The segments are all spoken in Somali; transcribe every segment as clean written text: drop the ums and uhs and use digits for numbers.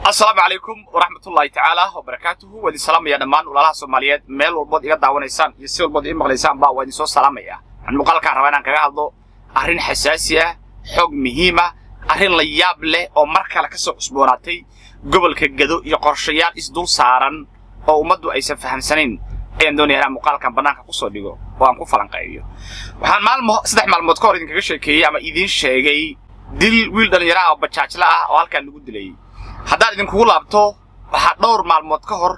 السلام عليكم ورحمة الله تعالى وبركاته ودي سلام يا دمان ولا Soomaaliyeed meel walbood iga daawanaysaan iyo si walbood in maqlaysaan baa waan soo salaamaya aan muuqaalka rabaan kaga hadlo arrin xasaasi ah xog muhiim ah arrin la yaab leh oo mar kale ka soo cusboonaatay gobolka Gado iyo qorshayaal isdul saaran oo ummaddu aysan fahamsanayn ayaan doonayaa muuqaalkan banaanka ku soo dhigo oo aan ku falanqeeyo waxaan saddex maalmood ka hor idinkaga sheekeeyay ama idin sheegay dil wiil dhalinyaro ah oo bajaajla ah oo halkan lagu dilay haddaan idinkugu laabto waxaa dhowr maalmood ka hor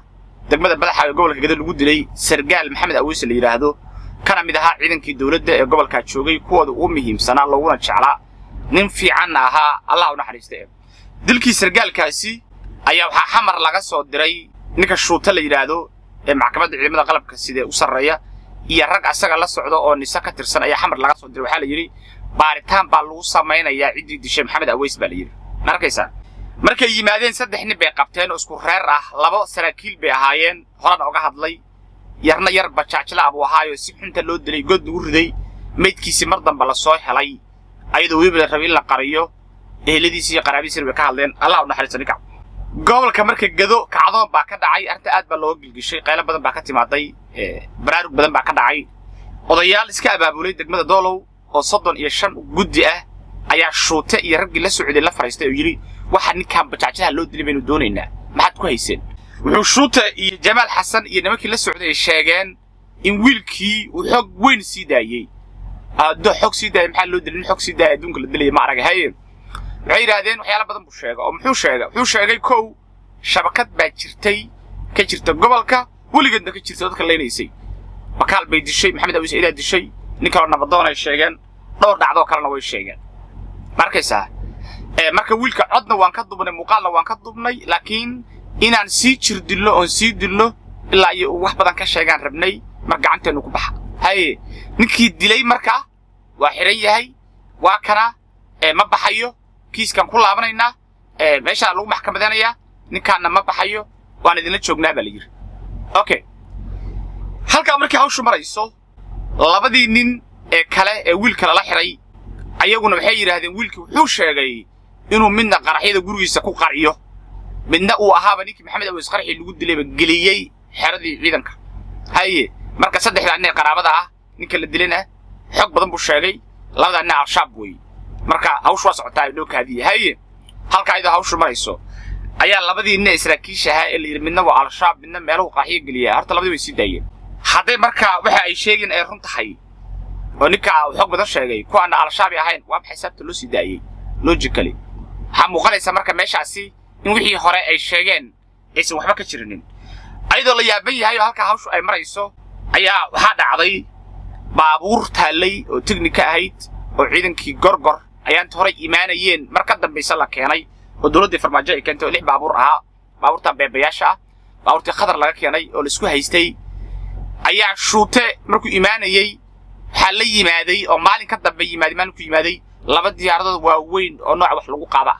degmada Badaxa ee gobolka Gado lagu dilay sargaal Maxamed Aweys la yiraahdo kana mid ahaa ciidankii dawladda ee gobolka joogay kuwooda ugu muhiimsanaa looguna jeclaa nin fiican ahaa Allah u naxariistay dilkii sargaalkaasi ayaa waxaa xamar laga soo diray ninka shuuta la yiraahdo ee maxkamadda ciidamada qalabka sida u sareeya iyo rag asaga la socdo oo nisa ka tirsan ayaa xamar laga soo diray waxa la yiri baaritaan baa lagu sameeynayaa cidii dishay Maxamed Aweys baa la yiri markaysan markay yimaadeen saddex nin bay qabteen oo isku reer ah labo saraakiil bay ahaayeen horana uga hadlay yarna yar bajaajla abu ahaayo si xunta loo dilay god ugu riday meedkiisi mar dambe la soo helay ayadoo weliba la rabay in la qariyo eheladiisa iyo qaraabadiisa way ka hadleen Allah u naxariisto ninka gobolka markay Gado kacdoon baa ka dhacay arrinta aad baa loo gilgishay qaylo badan baa ka timaaday baraarug badan baa ka dhacay odayaal iska abaabulay degmada Doolow oo 35 guddi ah ayaa shuute iyo rag la socday la fariistay oo yiri waxa ninkan bajaajada loo dilay baynu doonaynaa maxaad ku hayseen wuxuu shuute iyo Jamaal Xasan iyo nimankii la socday sheegeen in wiilkii uu xog weyn sii daayay aado xog sii daayay maxaa loo dilay xog sii daayay adduunka la dilay ma arag hayeen waxay yiraahdeen waxyaalo badan buu sheegay oo wuxuu sheegay kow shabakad baa jirtay ka jirta gobolka weligeedna ka jirta dadka leenaysay bakaal bay dishay Maxamed Aweys ila dishay ninka la nabadoon ay sheegeen dhowr dhacdo kalena way sheegeen markaysaa marka wiilka codna waan ka dubnay muuqaalna waan ka dubnay laakiin inaan sii jirdilno oo sii dilno ilaa ay wax badan ka sheegaan rabnay mar gacanteenu ku baxa hay ninkii dilay marka waa xiran yahay waa kana ma baxayo kiiskan ku laabanayna meesha lagu maxkamadeynaya ninkaana ma baxayo waan idin la joognaa baa la yiri okay halka markii hawshu marayso labadii nin ee kale ee wiilka la xiray ayaguna waxay yiraahdeen wiilkii wuxuu sheegay inuu midna qaraxyada gurigiisa ku qariyo midna uu ahaaba ninkii Maxamed Aweys qaraxii lagu dilayba galiyay xeradii ciidanka haye marka saddexda nin qaraabada ah ninka la dilayna xog badan buu sheegay labada nin al-shaab way marka hawshu socotaa loo kaadiyay haye halka ayda hawshu marayso ayaa labadii nin Israakiisha ah ee la yiri midna waa al-shaab midna meeluhu qaraxyo galiyay horta labadii way sii daayeen haday marka waxa ay sheegeen ay run tahay oo ninka xog badan sheegay kuwa al-shaab ahayn waa xisaabta loo sii daayay logically waxaa muuqanaysa marka meeshaasi in wixii hore ay sheegeen aysan waxba ka jirinin ayadoo la yaaban yahay halka hawshu ay marayso ayaa waxaa dhacday baabuur taalay oo technique ahayd oo ciidankii gorgor ayaan hore iimaanayeen marka dambaysa la keenay oo dawladda farmaajo ay keentay 6 baabuur ahaa baabuurta beebayaasha baabuurtii khadar laga keenay oo la isku haystay ayaa shuute markuu iimaanayay waxa la yimaaday oo maalin ka dambe yimaaday laba diyaaradood waaweyn oo nooc wax lagu qaada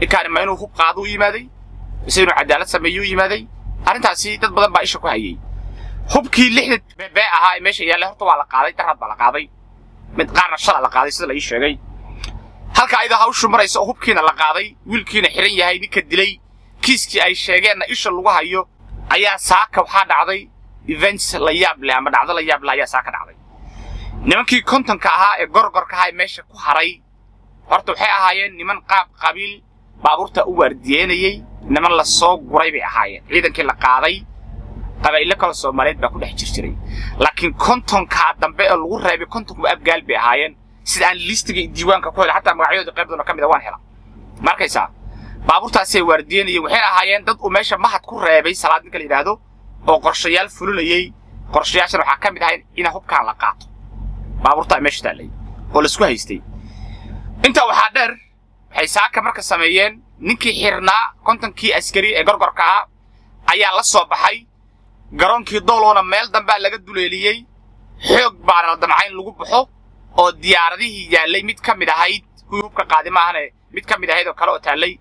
ikaan ma inuu hub qaado yimaaday isagoo cadaalad sameeyo yimaaday arintaasi dad badan baa isha ku hayay hubkii 6 beebay ahaa meesha yaala horta waa la qaaday darad baa la qaaday mid qaarna shala la qaaday sida la ii sheegay halka ayda hawshu marayso hubkiina la qaaday wiilkiina xiran yahay ninka dilay kiiskii ay sheegeenna isha lagu hayo ayaa saaka waxa dhacday events la yaab leh ama dhacdo la yaab leh ayaa saaka dhacday nimankii kontonka ahaa ee gorgorka ahaa meesha ku haray horta waxay ahaayeen niman qabiil baabuurta u waardiyeynayay niman la soo guray bay ahaayeen ciidankii la qaaday qabiilo kala Soomaaliyeed baa ku dhex jiray laakiin kontonka dambe ee lagu reebay kontonku abgaal bay ahaayeen sida aan listiga diiwaanka ku helay hatta magacyadooda qaybdooda kamid ah waan helaa markaysaa baabuurtaasi ay waardiyeynayay waxay ahaayeen dad u meesha mahad ku reebay salaad ninka la yiraahdo oo qorshayaal fulinayay qorshayaashan waxa kamid ah in hubkaan la qaato baabuurta meesha taalay oo la isku haystay inta waxa dheer waxay saaka marka sameeyeen ninkii xirnaa kontonkii askari ee gorgorka ah ayaa la soo baxay garoonkii Doolowna meel dambe laga duleeliyay xoog baan la damcayn lagu baxo oo diyaaradihii yaalay mid kamid ahayd kuwii hubka qaadimaahane mid kamid ahayd oo kale oo taalay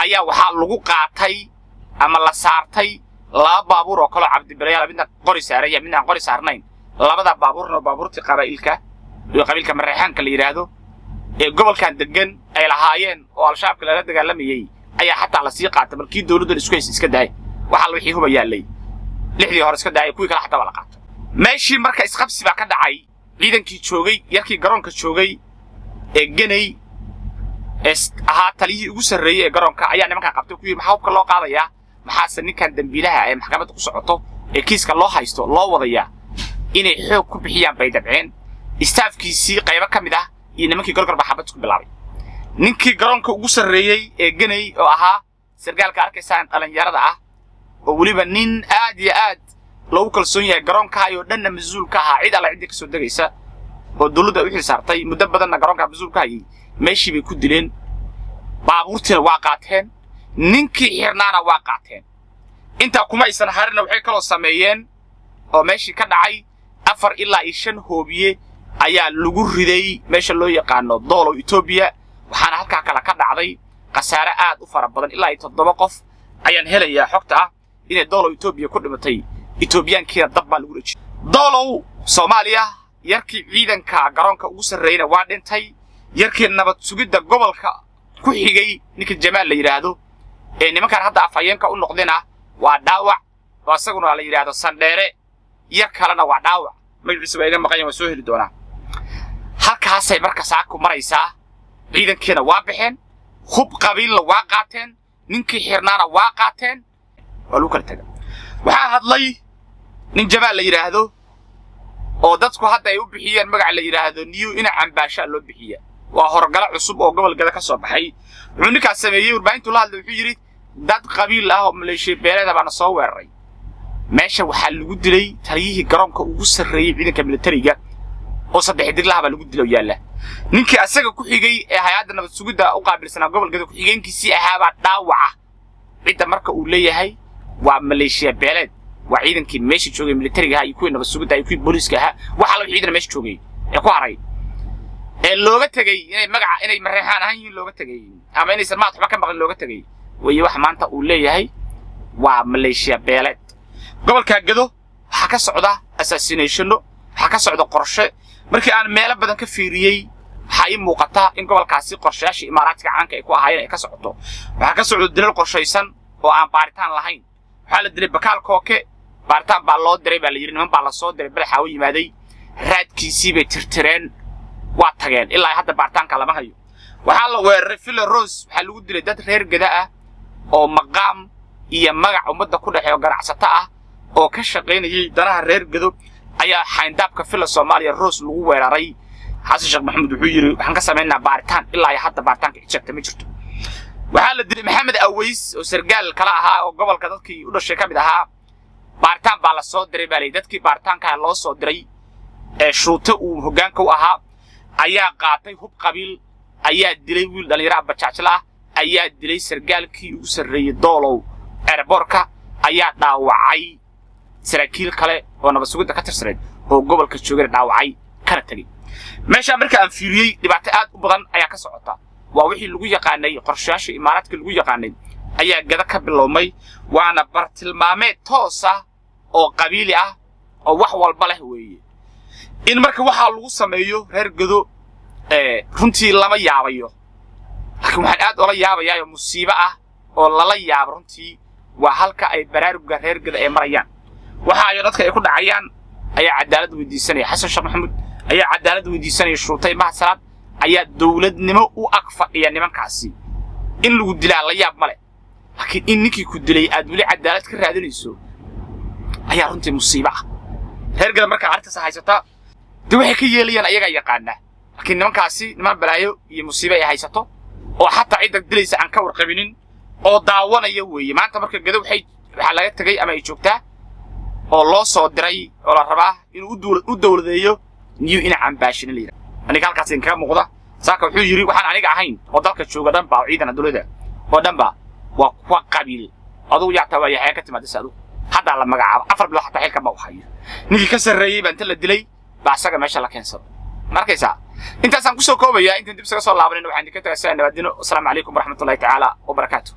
ayaa waxa lagu qaatay ama la saartay laba baabuur oo kale Cabdibilayaal midna qori saaray midna qori saarnayn labada baabuurna baabuurtii qabiilka Mareexaanka la yiraahdo ee gobolkan degan ay lahaayeen oo al-shaabka laga dagaalamayay ayaa xataa la sii qaatay markii dawladdu isku haysa iska daay waxa la wixii huba yaalay lixdii hore iska daay kuwii kale xataa wala qaato meeshii marka isqabsi baa ka dhacay ciidankii joogay yarkii garoonka joogay ee ganay ahaa taliyihii ugu sarreeyay ee garoonka ayaa nimanka qabtay ku yiri maxaa hubka loo qaadayaa maxaase ninkan dambiilaha ee maxkamadda ku socoto ee kiiska loo haysto loo wadayaa inay xoog ku bixiyaan bay dabceen istaafkiisii qaybo ka mid ah iyo nimankii gorgorba xabad ku bilaabay ninkii garoonka ugu sarreeyay ee ganay oo ahaa sargaalka arkaysaan dhalinyarada ah oo weliba nin aad iyo aad loogu kalsoon yahay garoonka ayoo dhanna masuul ka ahaa cid alla cidii ka soo degaysa oo dawladda u xilsaartay muddo badanna garoonka masuul ka hayay meeshii bay ku dileen baabuurtiina waa qaateen ninkii xirnaana waa qaateen intaa kuma aysan harina waxay kaloo sameeyeen oo meeshii ka dhacay 4 ilaa 5 hoobiye ayaa lagu riday meesha loo yaqaano doolow Itoobiya waxaana halka kala ka dhacday qasaare aad u fara badan ilaa 7 qof ayaan helayaa xogta ah inay doolow Itoobiya ku dhimatay Itoobiyaankiina dab baa lagu dhajiyay doolow Soomaaliya yarkii ciidanka garoonka ugu sarreeyna waa dhintay yarkii nabad sugidda gobolka ku xigay ninka Jamaal la yiraahdo ee nimankan hadda afayeenka u noqdina waa dhaawac oo asaguna la yiraahdo Sandheere yar kalena waa dhaawac magaciisa bay iga maqan waa soo heli doonaa halkaasay marka saako maraysaa ciidankiina waa bixeen hub qabiil waa qaateen ninkii xirnaana waa qaateen waa lagu kala tagay waxaa hadlay nin Jamaal la yiraahdo oo dadku hadda ay u bixiyeen magac la yiraahdo niyu ina cambaasha loo bixiya waa horgala cusub oo gobolka ka soo baxay wuxuu ninkaas sameeyay warbaahintu la hadlay wuxuu yiri dad qabiil ah oo maleeshiya beeleeda bana soo weeraray meesha waxa lagu dilay taliyihii garoonka ugu sarreeyay ciidanka militariga oo 3 diglaha baa lagu dilay yaala ninkii asaga ku xigay ee hay'adda nabad sugidda u qaabilsanaa gobolka ku xigeenkiisii ahaaba dhaawaca cidda marka uu leeyahay waa maleeshiya beeleed waa ciidankii meesha joogay militariga iyo kuwii nabad sugidda iyo kuwii booliska ahaa waxa la ciidan meesha joogay ee ku haray ee looga tagay inay magaca inay mareexaan ahaan yihiin looga tagay ama inay sarmaad waxba ka maqan looga tagay way wax maanta uu leeyahay waa maleeshiya beeleed gobolka Gado waxa ka socda assassination waxa ka socda qorshe markii aan meelo badan ka fiiriyay waxa ay muuqata in gobolkaasi qorshayaasha imaaraadka caanka ay ku ahaayeen ay ka socoto waxa ka socdo dilal qorshaysan oo aan baaritaan lahayn waxa la dilay Bakaal Kooke baaritaan baa loo diray baa la yiri niman baa la soo diray balaxa u yimaaday raadkiisii bay tirtireen waa tageen ilaa hadda baaritaanka lama hayo waxa la weeraray Phil Rose waxa lagu dilay dad reer Gada ah oo maqaam iyo magac umada ku dhaxeeyo ganacsata ah oo ka shaqeynayay danaha reer Gado ayaa xayndaabka Phil Soomaaliya Rose lagu weeraray Xasan Sheekh Maxamed wuxuu yiri waxaan ka sameeynaa baaritaan ilaa hadda baaritaanka ijabta ma jirto waxa la dilay Maxamed Aways oo sargaal kala ahaa oo gobolka dadkii u dhashay kamid ahaa baaritaan baa la soo diray baalay dadkii baaritaanka loo soo diray ee shuuto uu hoggaanka u ahaa ayaa qaatay hub qabiil ayaa dilay wiil dhalinyaro bajaajla ayaa dilay sargaalkii ugu sarreeyay doolow airportka ayaa dhaawacay saraakiil kale oo nabad sugidda ka tirsaneed oo gobolka joogay dhaawacay kana tagay meesha marka aan fiiriyay dhibaato aad u badan ayaa ka socota waa wixii lagu yaqaanay qorshayaasha imaaraadka lagu yaqaanay ayaa Gada ka bilowmay waana bartilmaameed toos ah oo qabiili ah oo wax walba leh weeye in marka waxa lagu sameeyo reer Gado runtii lama yaabayo laakiin waxaan aad ola yaabayaa musiibo ah oo lala yaabo runtii waa halka ay baraaruga reer Gado ay marayaan waxa ay dadka ay ku dhacayaan ayaa cadaalad weydiisanaya Xasan Sheekh Maxamed ayaa cadaalad weydiisanaya Shuutay Mahsalaad ayaa dawladnimo u ag fadhiya nimankaasi in lagu dilaa la yaab male laakiin in ninkii ku dilay aad wali cadaalad ka raadinayso ayaa runtii musiibo ah reer Gado marka arrintaas haysata dad waxay ka yeelayaan ayaga yaqaana laakiin nimankaasi niman balaayo iyo musiibo ay haysato oo xataa cid dilaysa aan ka warqabinin oo daawanaya weeye maanta marka Gado waxa laga tagay ama ay joogtaa oo loo soo diray oo la rabaa inuu u dawladeeyo niyu ina cambaashin leeyahay aniga halkaas in ka muuqda saaka wuxuu yiri waxaan aniga ahayn oo dalka jooga dhanba oo ciidan dawladda oo dhanba waa kuwa qabiil aduu yaa tabay ay ka timaadaysa aduu hadda la magacaabo 4 bilood xataa xilka ma wahayo ninkii ka sarreeyay baan la dilay baa asaga meesha la keensado markaysa intaas aan ku soo koobaya inta dib isaga soo laabanayna waxaan idinka tagay nabadino assalamu alaykum warahmatullahi ta'ala wa barakatuh